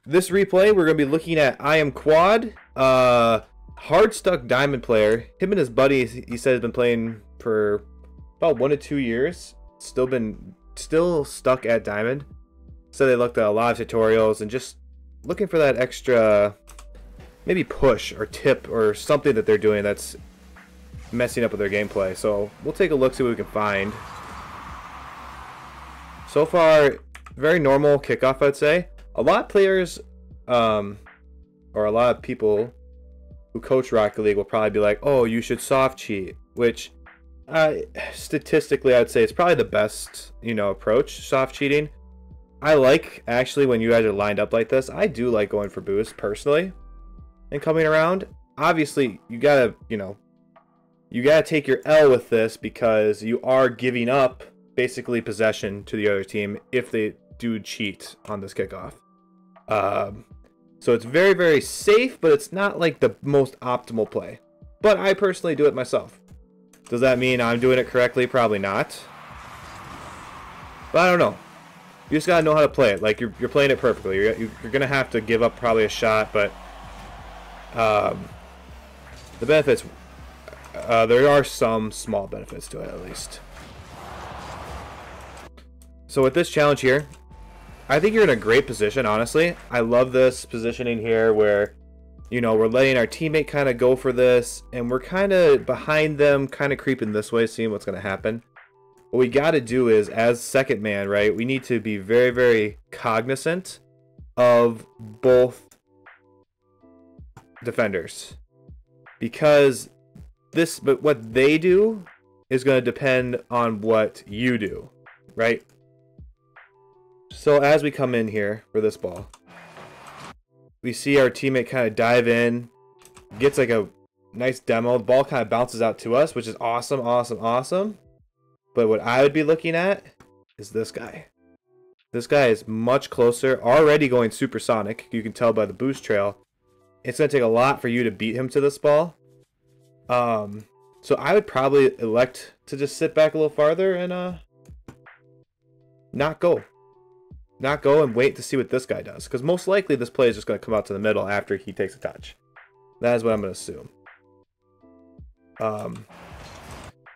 this replay, we're going to be looking at IamQuad, hard stuck diamond player. Him and his buddy, he said, has been playing for about 1 to 2 years. Still stuck at diamond. So they looked at a lot of tutorials and just looking for that extra, maybe push or tip or something that they're doing that's messing up with their gameplay. So we'll take a look, see what we can find. So far, very normal kickoff, I'd say. A lot of players, or a lot of people who coach Rocket League will probably be like, oh, you should soft cheat, which statistically I'd say it's probably the best, approach, soft cheating. I like, actually, when you guys are lined up like this, I do like going for boost personally and coming around. Obviously, you gotta take your L with this because you are giving up basically possession to the other team if they do cheat on this kickoff. So it's very, very safe, but it's not like the most optimal play. But I personally do it myself. Does that mean I'm doing it correctly? Probably not. But I don't know. You just gotta know how to play it. Like you're playing it perfectly. You're gonna have to give up probably a shot, but the benefits, there are some small benefits to it at least. So with this challenge here, I think you're in a great position, honestly. I love this positioning here where, we're letting our teammate kind of go for this, and we're kind of behind them, kind of creeping this way, seeing what's going to happen. What we got to do is, as second man, right, we need to be very, very cognizant of both defenders. Because but what they do is going to depend on what you do, right? So as we come in here for this ball, we see our teammate kind of dive in, gets like a nice demo. The ball kind of bounces out to us, which is awesome, awesome, awesome. But what I would be looking at is this guy. This guy is much closer, already going supersonic. You can tell by the boost trail. It's going to take a lot for you to beat him to this ball. So I would probably elect to just sit back a little farther and not go and wait to see what this guy does, because most likely this play is just going to come out to the middle after he takes a touch. That is what I'm going to assume.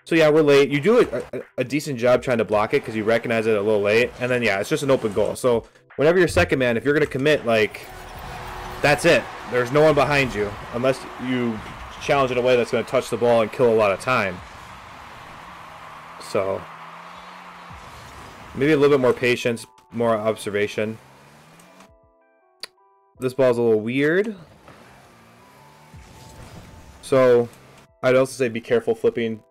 So yeah, we're late. You do a decent job trying to block it because you recognize it a little late, and then yeah, it's just an open goal. So whenever you're second man, if you're going to commit, like, that's it. There's no one behind you unless you challenge in a way that's going to touch the ball and kill a lot of time. So maybe a little bit more patience, more observation. This ball's a little weird. So I'd also say be careful flipping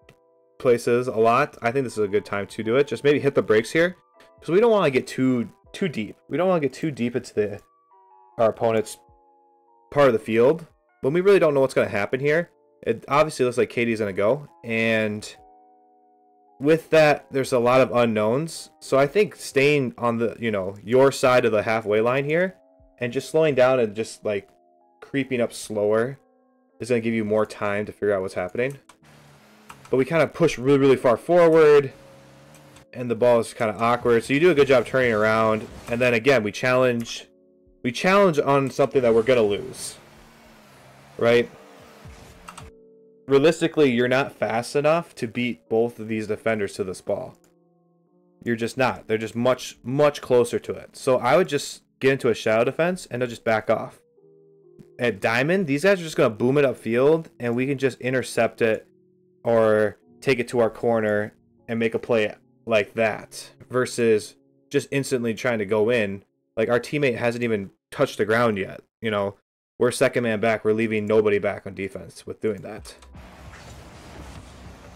places a lot. I think this is a good time to do it. Just maybe hit the brakes here, because we don't want to get too deep. We don't want to get too deep into our opponent's part of the field when we really don't know what's going to happen here. It obviously looks like Katie's going to go, and with that, there's a lot of unknowns. So I think staying on the, your side of the halfway line here and just slowing down and just like creeping up slower is going to give you more time to figure out what's happening. But we kind of push really, really far forward, and the ball is kind of awkward. So you do a good job turning around, and then again, we challenge on something that we're going to lose, right? Realistically, you're not fast enough to beat both of these defenders to this ball. You're just not. They're just much, much closer to it. So I would just get into a shadow defense and they'll just back off. At Diamond, these guys are just going to boom it upfield, and we can just intercept it or take it to our corner and make a play like that, versus just instantly trying to go in. Like, our teammate hasn't even touched the ground yet. We're second man back. We're leaving nobody back on defense with doing that.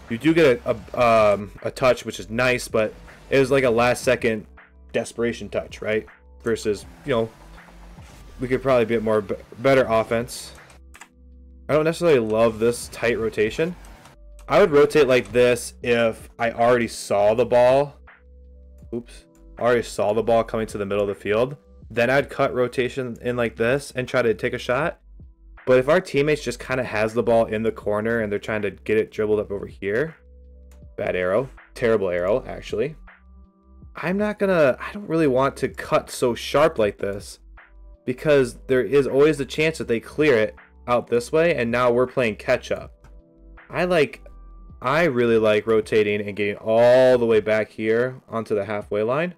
You do get a touch, which is nice, but it was like a last second desperation touch, right? Versus, we could probably be more better offense. I don't necessarily love this tight rotation. I would rotate like this if I already saw the ball. Oops. Already saw the ball coming to the middle of the field. Then I'd cut rotation in like this and try to take a shot. But if our teammates just kind of has the ball in the corner and they're trying to get it dribbled up over here. Bad arrow. Terrible arrow, actually. I don't really want to cut so sharp like this because there is always the chance that they clear it out this way, and now we're playing catch up. I really like rotating and getting all the way back here onto the halfway line,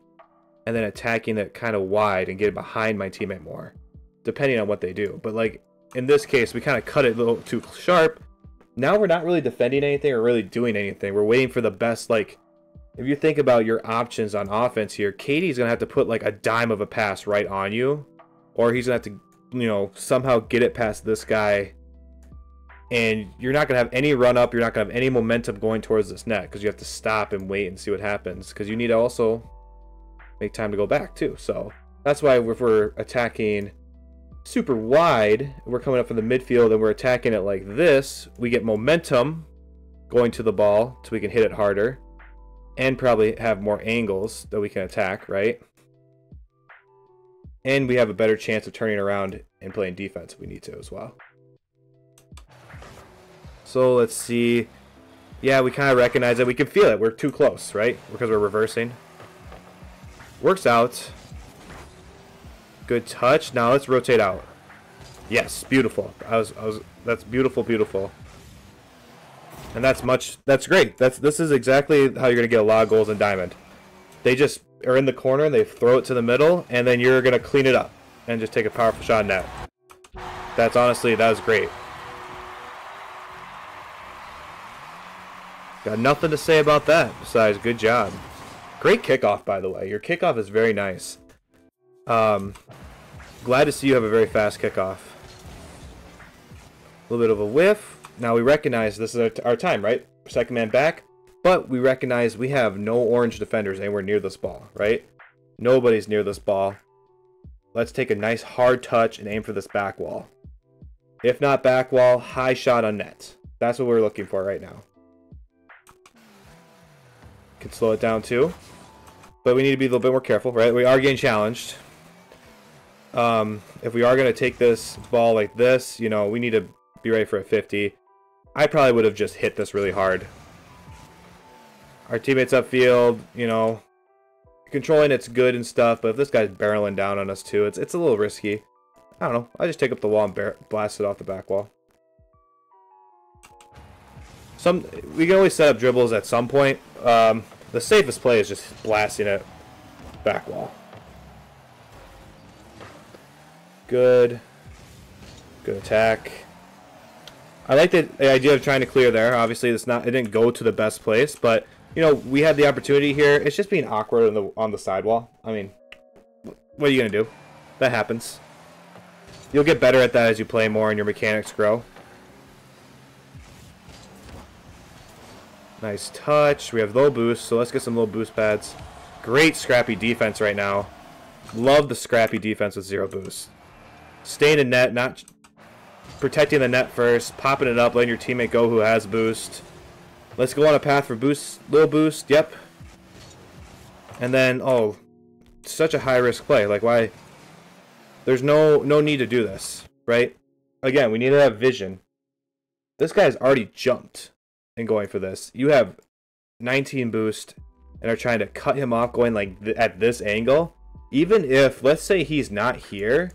and then attacking it kind of wide and getting behind my teammate more, depending on what they do. But like in this case, we kind of cut it a little too sharp. Now we're not really defending anything or really doing anything. We're waiting for the best. Like, if you think about your options on offense here, Katie's gonna have to put like a dime of a pass right on you, or he's gonna have to, you know, somehow get it past this guy. And you're not going to have any run up. You're not going to have any momentum going towards this net because you have to stop and wait and see what happens. Because you need to also make time to go back too. So that's why if we're attacking super wide, we're coming up from the midfield and we're attacking it like this, we get momentum going to the ball so we can hit it harder. And probably have more angles that we can attack, right? And we have a better chance of turning around and playing defense if we need to as well. So let's see. Yeah, we kind of recognize it. We can feel it. We're too close, right? Because we're reversing. Works out. Good touch. Now let's rotate out. Yes, beautiful. That's beautiful, beautiful. And that's great. This is exactly how you're gonna get a lot of goals in Diamond. They just are in the corner, they throw it to the middle, and then you're gonna clean it up and just take a powerful shot in net. That was great. Got nothing to say about that besides good job. Great kickoff, by the way. Your kickoff is very nice. Glad to see you have a very fast kickoff. A little bit of a whiff. Now we recognize this is our time, right? Second man back. But we recognize we have no orange defenders anywhere near this ball, right? Nobody's near this ball. Let's take a nice hard touch and aim for this back wall. If not back wall, high shot on net. That's what we're looking for right now. Can slow it down too, but we need to be a little bit more careful, right? We are getting challenged. If we are going to take this ball like this, you know, we need to be ready for a 50. I probably would have just hit this really hard. Our teammates upfield, you know, controlling it's good and stuff, but if this guy's barreling down on us too, it's a little risky. I don't know. I just take up the wall and blast it off the back wall. We can always set up dribbles at some point. The safest play is just blasting it back wall. Good attack. I like the idea of trying to clear there. Obviously, it didn't go to the best place, but you know we had the opportunity here. It's just being awkward on the sidewall. I mean, what are you gonna do? That happens. You'll get better at that as you play more and your mechanics grow. Nice touch. We have low boost, so let's get some low boost pads. Great scrappy defense right now. Love the scrappy defense with 0 boost. Staying in net, not protecting the net first, popping it up, letting your teammate go who has boost. Let's go on a path for boost, low boost, yep. And then, oh, such a high risk play. Like, why? There's no need to do this, right? Again, we need to have vision. This guy's already jumped and going for this. You have 19 boost and are trying to cut him off going like at this angle. Even if, let's say he's not here,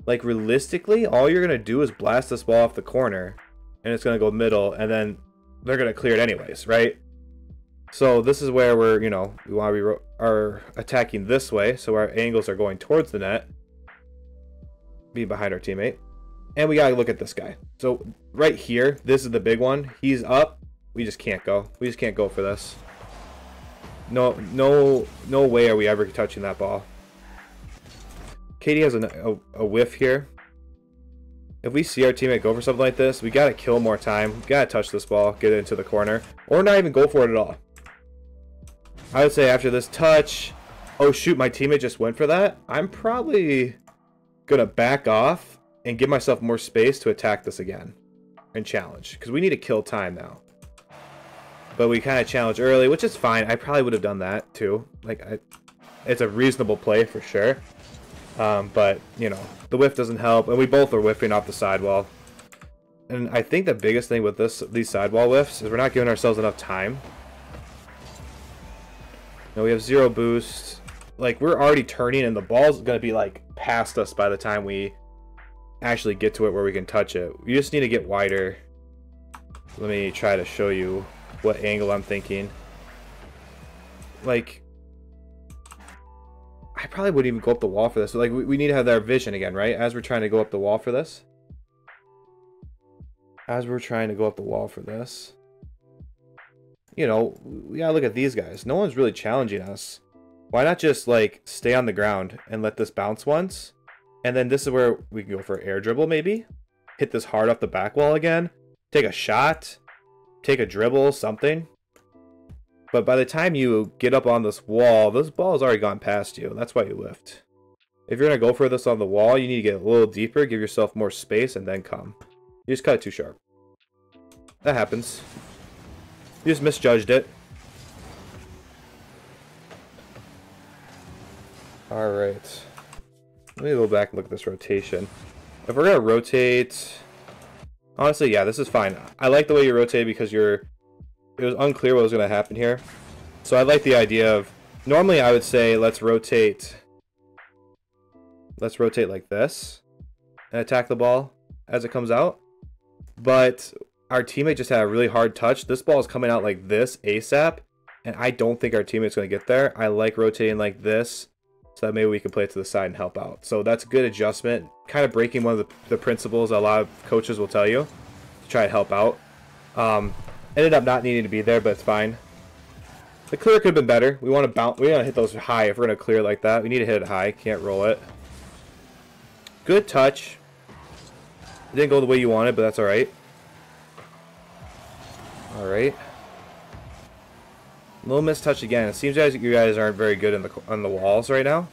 like realistically, all you're going to do is blast this ball off the corner and it's going to go middle and then they're going to clear it anyways, right? So this is where we're, you know, we are attacking this way. So our angles are going towards the net. Be behind our teammate. And we got to look at this guy. So right here, this is the big one. He's up. We just can't go. We just can't go for this. No way are we ever touching that ball. Katie has a whiff here. If we see our teammate go for something like this, we got to kill more time. We got to touch this ball, get it into the corner, or not even go for it at all. I would say after this touch, oh shoot, my teammate just went for that. I'm probably going to back off and give myself more space to attack this again and challenge, because we need to kill time now. But we kind of challenge early, which is fine. I probably would have done that too. Like, it's a reasonable play for sure. But, you know, the whiff doesn't help. And we both are whiffing off the sidewall. And I think the biggest thing with these sidewall whiffs is we're not giving ourselves enough time. Now we have 0 boost. like we're already turning and the ball's gonna be like past us by the time we actually get to it where we can touch it. We just need to get wider. Let me try to show you what angle I'm thinking. Like, I probably wouldn't even go up the wall for this. So like we need to have our vision again, right? As we're trying to go up the wall for this. As we're trying to go up the wall for this. You know, we gotta look at these guys. No one's really challenging us. Why not just like stay on the ground and let this bounce once? And then this is where we can go for air dribble maybe. Hit this hard off the back wall again. Take a shot. Take a dribble, something. But by the time you get up on this wall, this ball's already gone past you. That's why you lift. If you're going to go for this on the wall, you need to get a little deeper, give yourself more space, and then come. You just cut it too sharp. That happens. You just misjudged it. Alright. Let me go back and look at this rotation. If we're going to rotate... Honestly, yeah, this is fine. I like the way you rotate because it was unclear what was going to happen here. So I like the idea of... Normally I would say let's rotate like this and attack the ball as it comes out. But our teammate just had a really hard touch. This ball is coming out like this ASAP, and I don't think our teammate's going to get there. I like rotating like this so that maybe we can play it to the side and help out. So that's a good adjustment. Kind of breaking one of the principles a lot of coaches will tell you to try to help out. Ended up not needing to be there, but it's fine. The clear could have been better. We want to bounce. We want to hit those high if we're going to clear like that. We need to hit it high. Can't roll it. Good touch. It didn't go the way you wanted, but that's all right. All right. Little mistouch again. It seems like you guys aren't very good on the walls right now.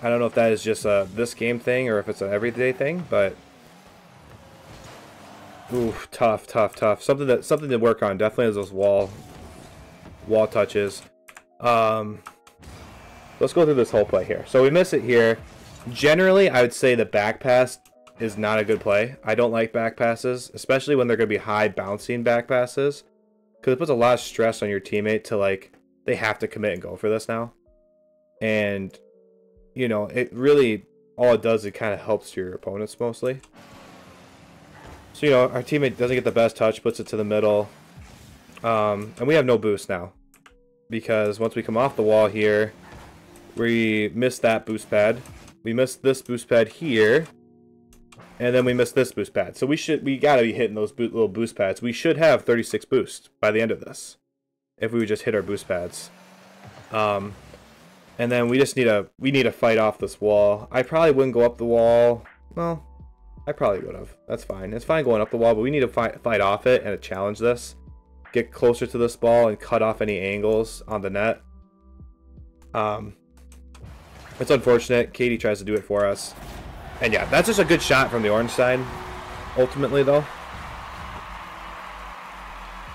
I don't know if that is just a this game thing or if it's an everyday thing, but oof, tough. Something to work on. Definitely is those wall touches. Let's go through this whole play here. So we miss it here. Generally, I would say the back pass is not a good play. I don't like back passes, especially when they're going to be high bouncing back passes, because it puts a lot of stress on your teammate to like they have to commit and go for this now. And you know, it really all it does, it kind of helps your opponents mostly. So you know, our teammate doesn't get the best touch, puts it to the middle, and we have no boost now because once we come off the wall here, we missed that boost pad. We missed this boost pad here. And then we missed this boost pad. So we gotta be hitting those little boost pads. We should have 36 boost by the end of this, if we would just hit our boost pads. And then we just need to fight off this wall. I probably wouldn't go up the wall. Well, I probably would have. That's fine. It's fine going up the wall, but we need to fight off it and challenge this. Get closer to this ball and cut off any angles on the net. It's unfortunate. Katie tries to do it for us. And yeah, that's just a good shot from the orange side, ultimately, though.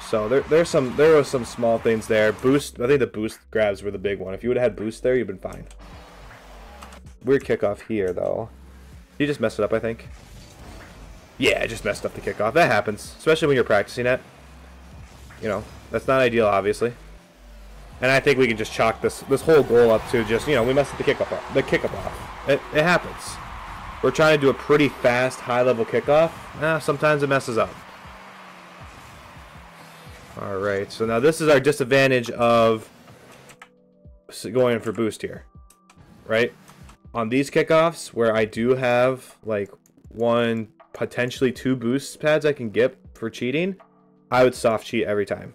So there were some small things there. Boost, I think the boost grabs were the big one. If you would have had boost there, you'd been fine. Weird kickoff here, though. You just messed it up, I think. Yeah, I just messed up the kickoff. That happens, especially when you're practicing it. You know, that's not ideal, obviously. And I think we can just chalk this whole goal up to just, you know, we messed up the kickoff off. It happens. We're trying to do a pretty fast, high-level kickoff. Sometimes it messes up. Alright, so now this is our disadvantage of going for boost here. Right? On these kickoffs, where I do have, like, one, potentially two boost pads I can get for cheating, I would soft cheat every time.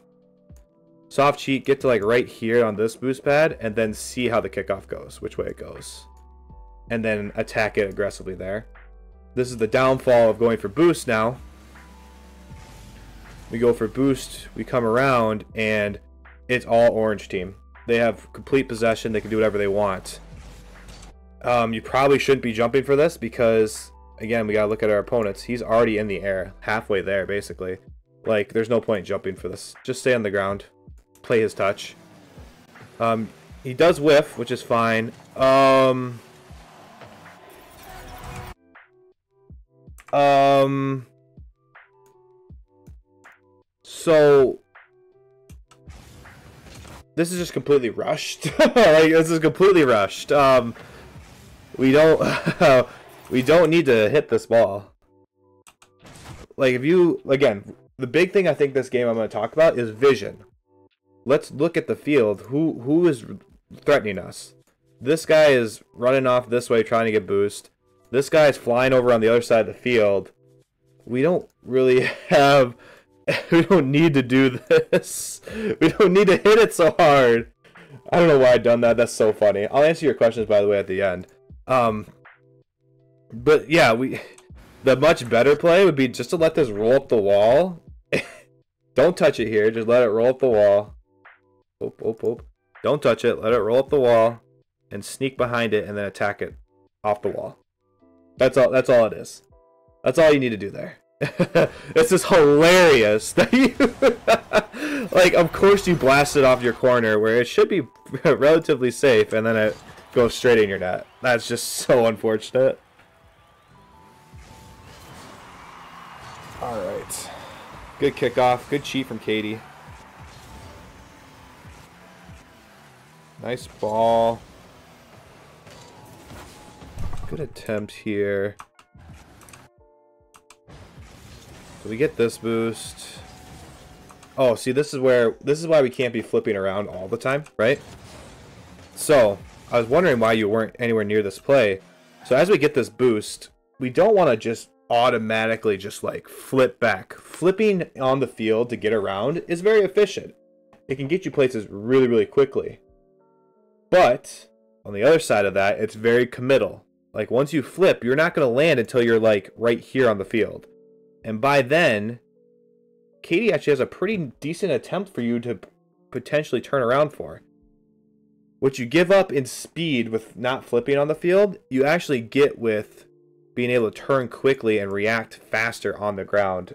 Soft cheat, get to, like, right here on this boost pad, and then see how the kickoff goes, which way it goes. And then attack it aggressively there. This is the downfall of going for boost now. We go for boost, we come around, and it's all orange team. They have complete possession, they can do whatever they want. You probably shouldn't be jumping for this because, again, we gotta look at our opponents. He's already in the air, halfway there, basically. Like, there's no point jumping for this. Just stay on the ground, play his touch. He does whiff, which is fine. So this is just completely rushed. Like, this is completely rushed. We don't we don't need to hit this ball. Like, if you, again, the big thing I think this game I'm going to talk about is vision. Let's look at the field. Who is threatening us? This guy is running off this way trying to get boost. This guy is flying over on the other side of the field. We don't really have... We don't need to do this. We don't need to hit it so hard. I don't know why I've done that. That's so funny. I'll answer your questions, by the way, at the end. But yeah, the much better play would be just to let this roll up the wall. Don't touch it here. Just let it roll up the wall. Oop. Don't touch it. Let it roll up the wall and sneak behind it and then attack it off the wall. That's all it is. That's all you need to do there. This is hilarious that you like, of course you blast it off your corner where it should be relatively safe, and then it goes straight in your net. That's just so unfortunate. Alright. Good kickoff. Good cheat from Katie. Nice ball. Good attempt here. So we get this boost. Oh, see, this is why we can't be flipping around all the time, right? So, I was wondering why you weren't anywhere near this play. So as we get this boost, we don't want to just automatically just like flip back. Flipping on the field to get around is very efficient. It can get you places really, really quickly. But on the other side of that, it's very committal. Like, once you flip, you're not going to land until you're like right here on the field. And by then, Katie actually has a pretty decent attempt for you to potentially turn around for. What you give up in speed with not flipping on the field, you actually get with being able to turn quickly and react faster on the ground.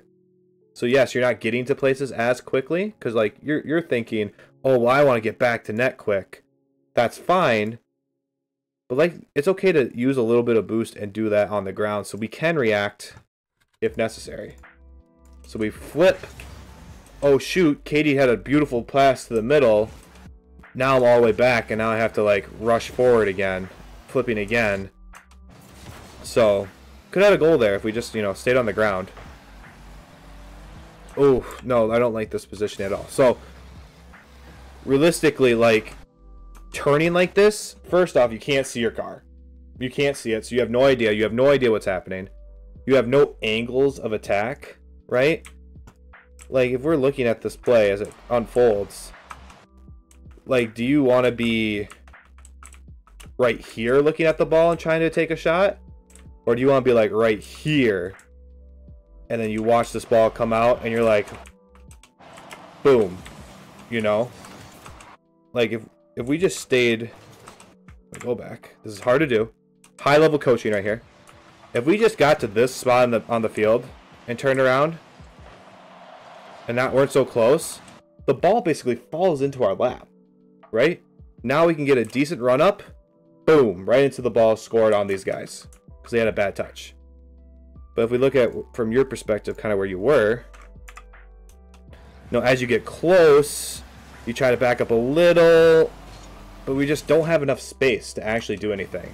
So yes, you're not getting to places as quickly, because like you're thinking, oh, well, I want to get back to net quick. That's fine. But like, it's okay to use a little bit of boost and do that on the ground, so we can react if necessary. So we flip. Oh shoot, Katie had a beautiful pass to the middle. Now I'm all the way back, and now I have to like rush forward again, flipping again. So could have had a goal there if we just, you know, stayed on the ground. Oh no, I don't like this position at all. So realistically, like, turning like this, first off, you can't see your car. You can't see it, so you have no idea. You have no idea what's happening. You have no angles of attack, right? Like, if we're looking at this play as it unfolds, like, do you want to be right here looking at the ball and trying to take a shot? Or do you want to be, like, right here, and then you watch this ball come out, and you're like, boom, you know? Like, if we just stayed... Go back. This is hard to do. High-level coaching right here. If we just got to this spot on the field and turned around and weren't so close, the ball basically falls into our lap, right? Now we can get a decent run up, boom, right into the ball scored on these guys because they had a bad touch. But if we look at from your perspective, kind of where you were, you know, as you get close, you try to back up a little, but we just don't have enough space to actually do anything.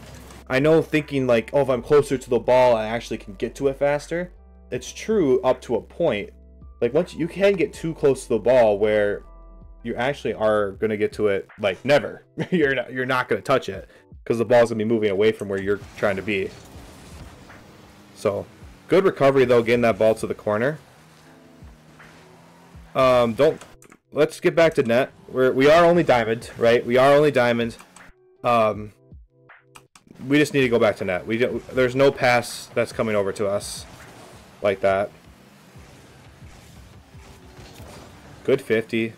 I know, thinking like, oh, if I'm closer to the ball, I actually can get to it faster. It's true up to a point. Like, once you can get too close to the ball where you actually are going to get to it, like, never. You're not going to touch it because the ball's going to be moving away from where you're trying to be. So, good recovery, though, getting that ball to the corner. Let's get back to net. We are only diamond, right? We are only diamond. We just need to go back to net. There's no pass that's coming over to us like that. Good 50.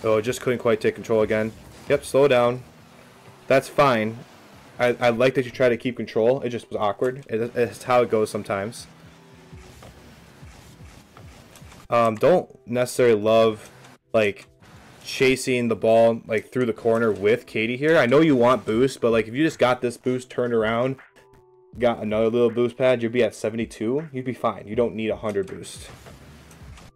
Oh, just couldn't quite take control again. Yep, slow down. That's fine. I like that you try to keep control. It just was awkward. It's how it goes sometimes. Don't necessarily love, like, chasing the ball like through the corner with Katie here. I know you want boost, but like, if you just got this boost, turned around, got another little boost pad, you'd be at 72. You'd be fine. You don't need 100 boost.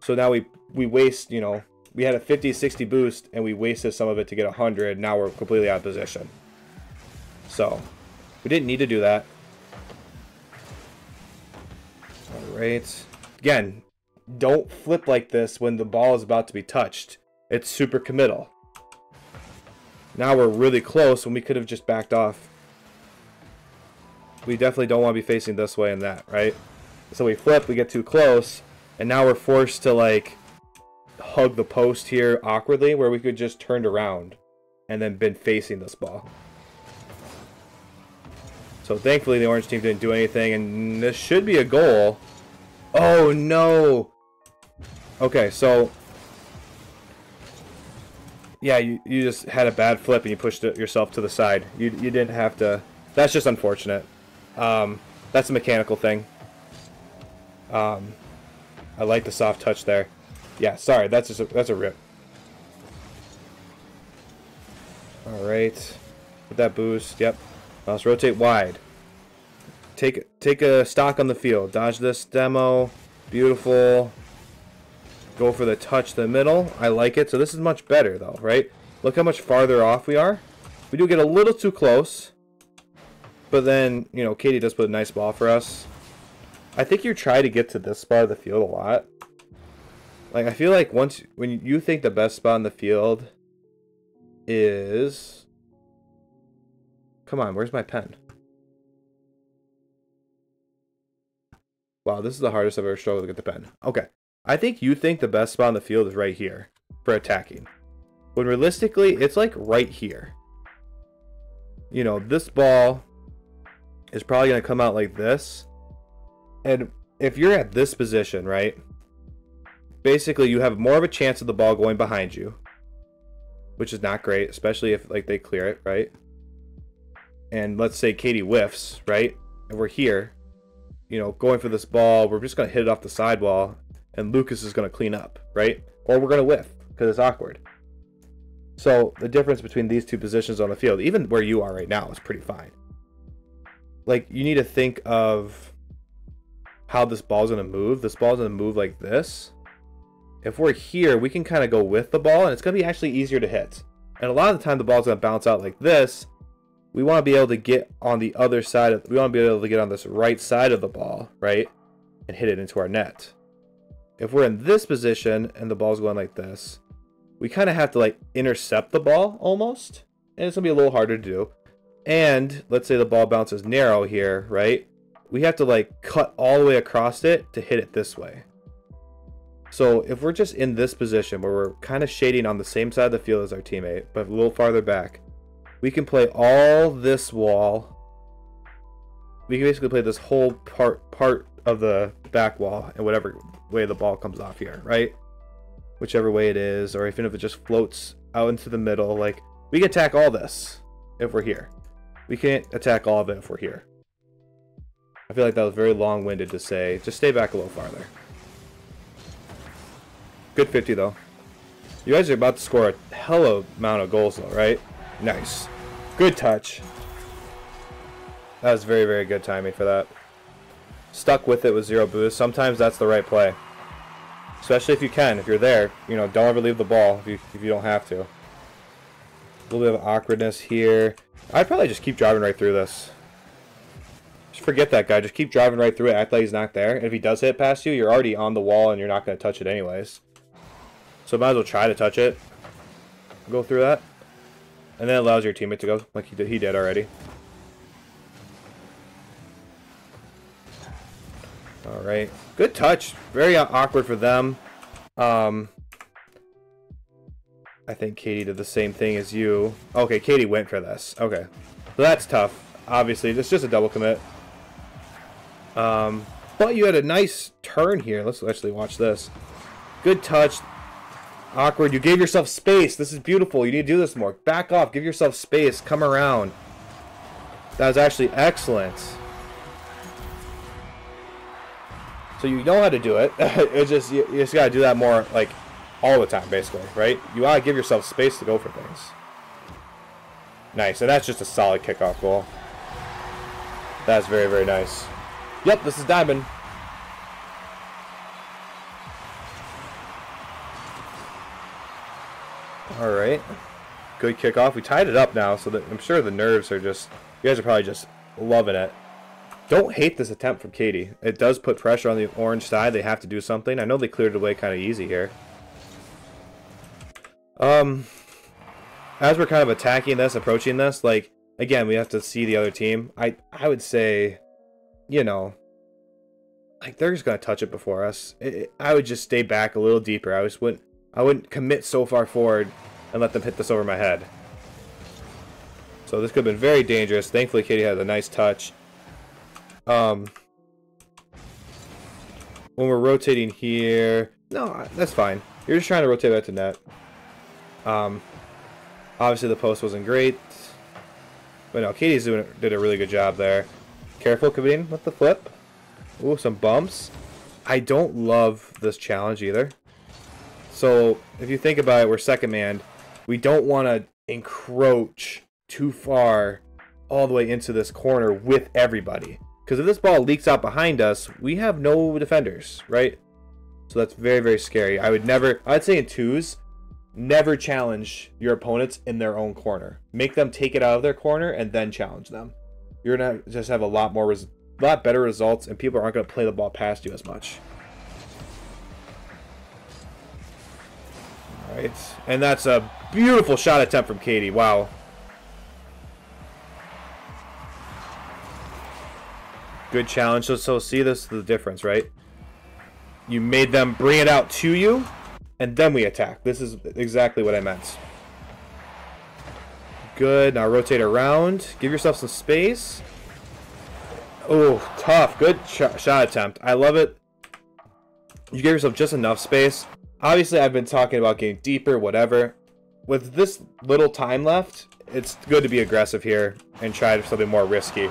So now we waste, you know, we had a 50, 60 boost, and we wasted some of it to get 100. Now we're completely out of position. So, we didn't need to do that. Alright. Again, don't flip like this when the ball is about to be touched. It's super committal. Now we're really close when we could have just backed off. We definitely don't want to be facing this way and that, right? So we flip, we get too close, and now we're forced to like hug the post here awkwardly, where we could just turned around and then been facing this ball. So thankfully the orange team didn't do anything, and this should be a goal. Oh no! Okay, so yeah, you just had a bad flip and you pushed it yourself to the side. You didn't have to. That's just unfortunate. That's a mechanical thing. I like the soft touch there. Yeah, sorry, that's a rip. All right, with that boost. Yep. Now let's rotate wide. Take a stock on the field. Dodge this demo. Beautiful. Go for the touch to the middle. I like it. So this is much better though, right? Look how much farther off we are. We do get a little too close. But then, you know, Katie does put a nice ball for us. I think you try to get to this spot of the field a lot. Like, I feel like when you think the best spot in the field is... Come on, where's my pen? Wow, this is the hardest I've ever struggled to get the pen. Okay. I think you think the best spot on the field is right here for attacking. When realistically, it's like right here. You know, this ball is probably going to come out like this. And if you're at this position, right? Basically, you have more of a chance of the ball going behind you. Which is not great, especially if like they clear it, right? And let's say Katie whiffs, right? And we're here, you know, going for this ball. We're just going to hit it off the sidewall. And Lucas is going to clean up, right? Or we're going to whiff because it's awkward. So the difference between these two positions on the field, even where you are right now, is pretty fine. Like, you need to think of how this ball's going to move. This ball's going to move like this. If we're here, we can kind of go with the ball, and it's going to be actually easier to hit. And a lot of the time, the ball's going to bounce out like this. We want to be able to get on the other side. We want to be able to get on this right side of the ball, right? And hit it into our net. If we're in this position and the ball's going like this, we kind of have to like intercept the ball almost. And it's going to be a little harder to do. And let's say the ball bounces narrow here, right? We have to like cut all the way across it to hit it this way. So if we're just in this position where we're kind of shading on the same side of the field as our teammate, but a little farther back, we can play all this wall. We can basically play this whole part of the back wall in whatever way the ball comes off here, right? Whichever way it is, or even if it just floats out into the middle, like, we can attack all this if we're here. We can't attack all of it if we're here. I feel like that was very long-winded to say. Just stay back a little farther. Good 50 though. You guys are about to score a hell of amount of goals though, right? Nice. Good touch. That was very, very good timing for that. Stuck with it with 0 boost. Sometimes that's the right play. Especially if you can. If you're there, you know, don't ever leave the ball if you don't have to. A little bit of awkwardness here. I'd probably just keep driving right through this. Just forget that guy. Just keep driving right through it. Act like he's not there. And if he does hit past you, you're already on the wall and you're not going to touch it anyways. So might as well try to touch it. Go through that. And then it allows your teammate to go like he did already. Alright. Good touch. Very awkward for them. I think Katie did the same thing as you. Okay, Katie went for this. Okay. So that's tough. Obviously, it's just a double commit. But you had a nice turn here. Let's actually watch this. Good touch. Awkward. You gave yourself space. This is beautiful. You need to do this more. Back off. Give yourself space. Come around. That was actually excellent. So you know how to do it. It's just you just gotta do that more, like, all the time, basically, right? You gotta give yourself space to go for things. Nice, and that's just a solid kickoff goal. That's very, very nice. Yep, this is Diamond. All right. Good kickoff. We tied it up now, so that I'm sure the nerves are just... You guys are probably just loving it. Don't hate this attempt from Katie. It does put pressure on the orange side. They have to do something. I know they cleared it away kind of easy here. As we're kind of attacking this, approaching this, like, again, we have to see the other team. I would say, you know, like, they're just going to touch it before us. I would just stay back a little deeper. I wouldn't commit so far forward and let them hit this over my head. So this could have been very dangerous. Thankfully, Katie had a nice touch. When we're rotating here, no, that's fine. You're just trying to rotate back to net. Obviously the post wasn't great, but no, Katie's did a really good job there. Careful committing with the flip. Ooh, some bumps. I don't love this challenge either. So if you think about it, we're second man. We don't want to encroach too far all the way into this corner with everybody. Because if this ball leaks out behind us, we have no defenders, right? So that's very, very scary. I'd say in twos, never challenge your opponents in their own corner. Make them take it out of their corner and then challenge them. You're going to just have a lot better results, and people aren't going to play the ball past you as much. All right. And that's a beautiful shot attempt from Katie. Wow. Good challenge. So see, this is the difference, right? You made them bring it out to you, and then we attack. This is exactly what I meant. Good. Now rotate around. Give yourself some space. Oh, tough. Good shot attempt. I love it. You gave yourself just enough space. Obviously, I've been talking about getting deeper, whatever. With this little time left, it's good to be aggressive here and try something more risky.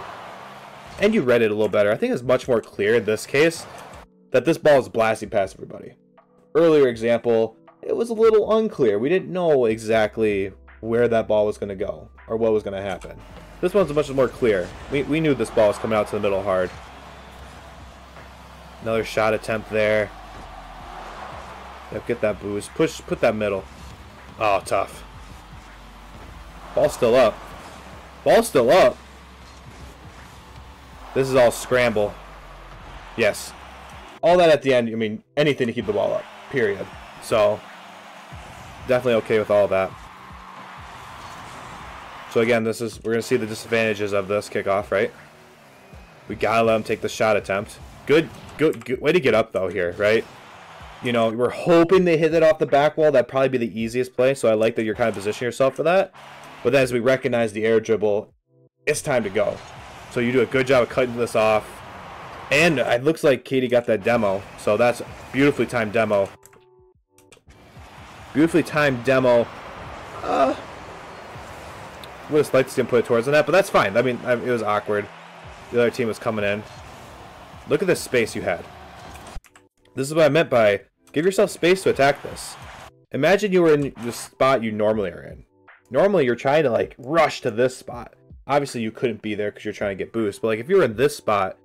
And you read it a little better. I think it's much more clear in this case that this ball is blasting past everybody. Earlier example, it was a little unclear. We didn't know exactly where that ball was going to go or what was going to happen. This one's much more clear. We knew this ball was coming out to the middle hard. Another shot attempt there. Yep, get that boost. Put that middle. Oh, tough. Ball's still up. Ball's still up. This is all scramble. Yes. All that at the end, I mean, anything to keep the ball up. Period. So, definitely okay with all that. So again, we're going to see the disadvantages of this kickoff, right? We gotta let them take the shot attempt. Good way to get up, though, here, right? You know, we're hoping they hit it off the back wall. That'd probably be the easiest play, so I like that you're kind of positioning yourself for that. But then as we recognize the air dribble, it's time to go. So you do a good job of cutting this off. And it looks like Katie got that demo. So that's a beautifully timed demo. Beautifully timed demo. Would have liked to see him put it towards the net, but that's fine. I mean, it was awkward. The other team was coming in. Look at this space you had. This is what I meant by give yourself space to attack this. Imagine you were in the spot you normally are in. Normally, you're trying to, like, rush to this spot. Obviously, you couldn't be there because you're trying to get boost. But, like, if you were in this spot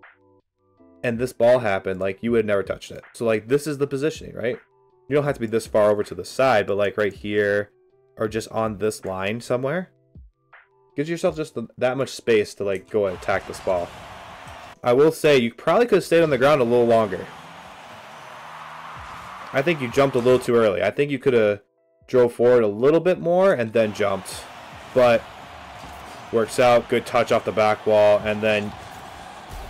and this ball happened, like, you would have never touched it. So, like, this is the positioning, right? You don't have to be this far over to the side, but, like, right here or just on this line somewhere. Gives yourself just that much space to, like, go and attack this ball. I will say, you probably could have stayed on the ground a little longer. I think you jumped a little too early. I think you could have drove forward a little bit more and then jumped. But works out. Good touch off the back wall. And then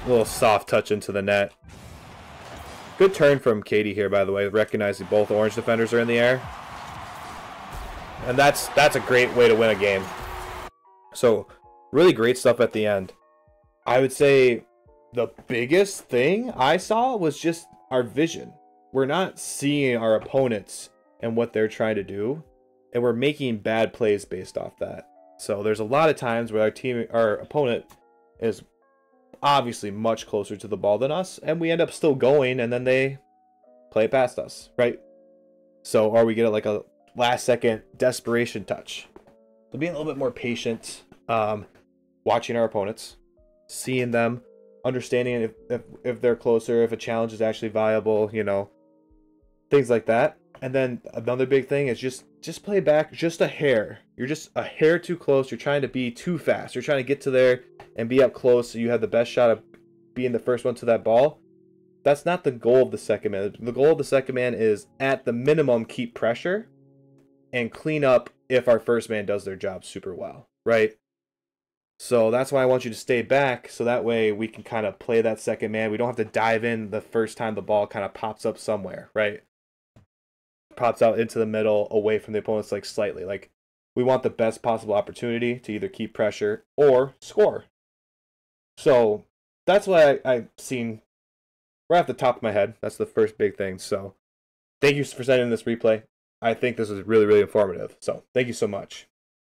a little soft touch into the net. Good turn from Katie here, by the way. Recognizing both orange defenders are in the air. And that's a great way to win a game. So, really great stuff at the end. I would say the biggest thing I saw was just our vision. We're not seeing our opponents and what they're trying to do, and we're making bad plays based off that. So there's a lot of times where our opponent is obviously much closer to the ball than us, and we end up still going, and then they play it past us, right? So, or we get like a last second desperation touch. So being a little bit more patient, watching our opponents, seeing them, understanding if they're closer, if a challenge is actually viable, you know, things like that. And then another big thing is just play back just a hair. You're just a hair too close. You're trying to be too fast. You're trying to get to there and be up close so you have the best shot of being the first one to that ball. That's not the goal of the second man. The goal of the second man is, at the minimum, keep pressure and clean up if our first man does their job super well, right? So that's why I want you to stay back, so that way we can kind of play that second man. We don't have to dive in the first time the ball kind of pops up somewhere, right? Pops out into the middle away from the opponents, like slightly. Like, we want the best possible opportunity to either keep pressure or score. So that's what I've seen right off the top of my head. That's the first big thing. So thank you for sending this replay. I think this was really, really informative. So thank you so much.